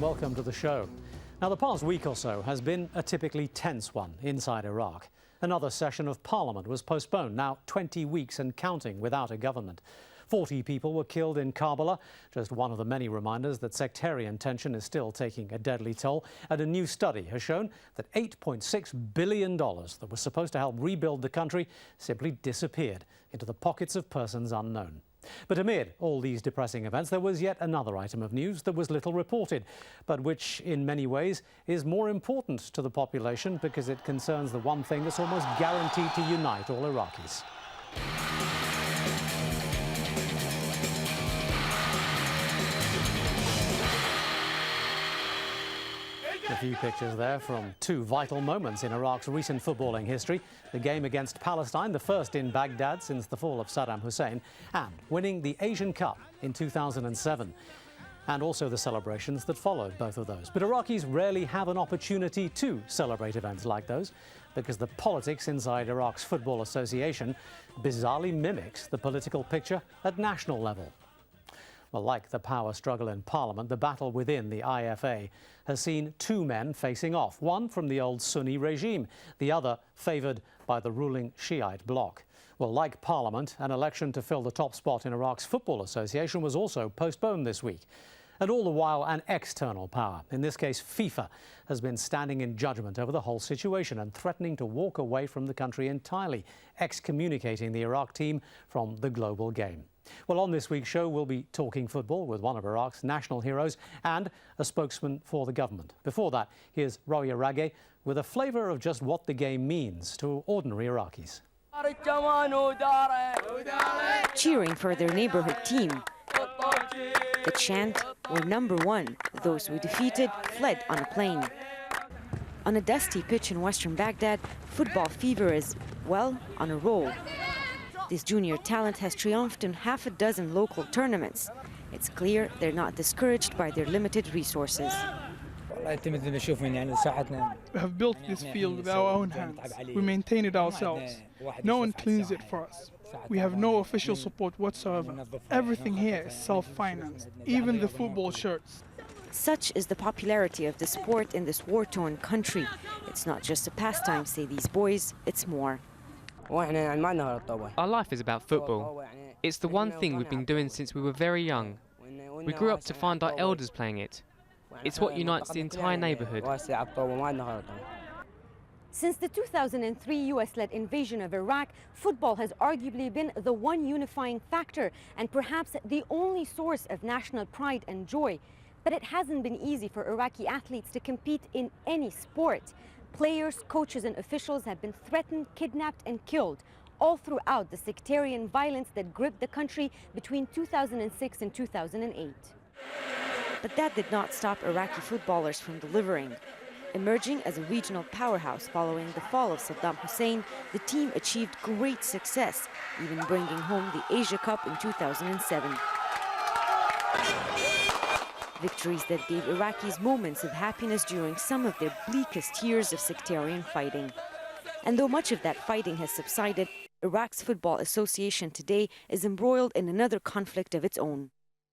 and welcome to the show. Now, the past week or so has been a typically tense one inside Iraq. Another session of parliament was postponed, now 20 weeks and counting without a government. 40 people were killed in Karbala, just one of the many reminders that sectarian tension is still taking a deadly toll. And a new study has shown that $8.6 billion that was supposed to help rebuild the country simply disappeared into the pockets of persons unknown. But amid all these depressing events, there was yet another item of news that was little reported, but which in many ways is more important to the population because it concerns the one thing that's almost guaranteed to unite all Iraqis. A few pictures there from two vital moments in Iraq's recent footballing history. The game against Palestine, the first in Baghdad since the fall of Saddam Hussein, and winning the Asian Cup in 2007. And also the celebrations that followed both of those. But Iraqis rarely have an opportunity to celebrate events like those because the politics inside Iraq's Football Association bizarrely mimics the political picture at national level. Well, like the power struggle in Parliament, the battle within the IFA has seen two men facing off, one from the old Sunni regime, the other favoured by the ruling Shiite bloc. Well, like Parliament, an election to fill the top spot in Iraq's Football Association was also postponed this week. And all the while, an external power, in this case FIFA, has been standing in judgment over the whole situation and threatening to walk away from the country entirely, excommunicating the Iraq team from the global game. Well, on this week's show, we'll be talking football with one of Iraq's national heroes and a spokesman for the government. Before that, here's Rawia Rage with a flavour of just what the game means to ordinary Iraqis. Cheering for their neighbourhood team. The chant, "We're number one. Those we defeated fled on a plane." On a dusty pitch in western Baghdad, football fever is, well, on a roll. This junior talent has triumphed in half a dozen local tournaments. It's clear they're not discouraged by their limited resources. We have built this field with our own hands. We maintain it ourselves. No one cleans it for us. We have no official support whatsoever. Everything here is self-financed, even the football shirts. Such is the popularity of the sport in this war-torn country. It's not just a pastime, say these boys, it's more. Our life is about football. It's the one thing we've been doing since we were very young. We grew up to find our elders playing it. It's what unites the entire neighbourhood. Since the 2003 US-led invasion of Iraq, football has arguably been the one unifying factor and perhaps the only source of national pride and joy. But it hasn't been easy for Iraqi athletes to compete in any sport. Players, coaches and officials have been threatened, kidnapped and killed, all throughout the sectarian violence that gripped the country between 2006 and 2008. But that did not stop Iraqi footballers from delivering. Emerging as a regional powerhouse following the fall of Saddam Hussein, the team achieved great success, even bringing home the Asia Cup in 2007. Victories that gave Iraqis moments of happiness during some of their bleakest years of sectarian fighting. And though much of that fighting has subsided, Iraq's Football Association today is embroiled in another conflict of its own.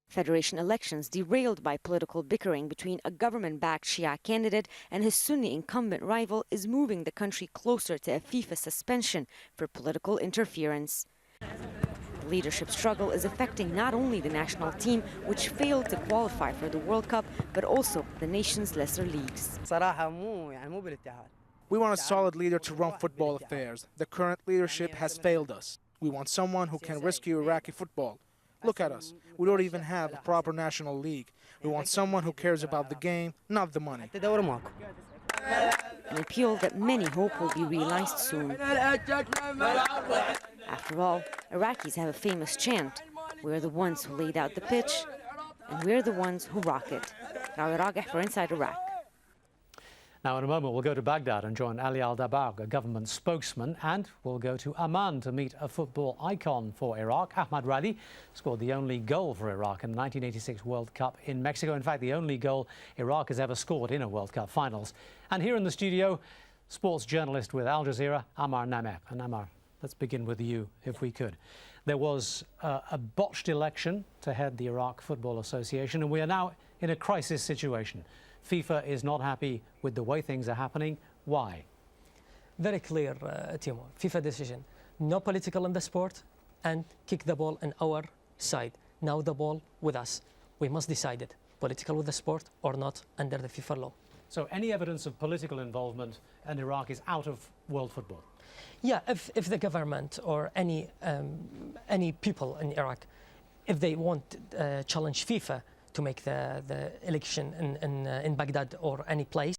Federation elections derailed by political bickering between a government-backed Shia candidate and his Sunni incumbent rival is moving the country closer to a FIFA suspension for political interference. The leadership struggle is affecting not only the national team, which failed to qualify for the World Cup, but also the nation's lesser leagues. We want a solid leader to run football affairs. The current leadership has failed us. We want someone who can rescue Iraqi football. Look at us. We don't even have a proper national league. We want someone who cares about the game, not the money. An appeal that many hope will be realized soon. After all, Iraqis have a famous chant: "We're the ones who laid out the pitch, and we're the ones who rock it." Rawia Rage for Inside Iraq. Now, in a moment, we'll go to Baghdad and join Ali Al-Dabagh, a government spokesman, and we'll go to Amman to meet a football icon for Iraq. Ahmad Radi scored the only goal for Iraq in the 1986 World Cup in Mexico. In fact, the only goal Iraq has ever scored in a World Cup finals. And here in the studio, sports journalist with Al Jazeera, Ammar Nameh. And Ammar, let's begin with you, if we could. There was a botched election to head the Iraq Football Association, and we are now in a crisis situation. FIFA is not happy with the way things are happening. Why? Very clear, Timo. FIFA decision. No political in the sport, and kick the ball on our side. Now the ball with us. We must decide it. Political with the sport or not under the FIFA law. So any evidence of political involvement in Iraq is out of world football? Yeah, if the government or any people in Iraq, if they want challenge FIFA to make the election in Baghdad or any place,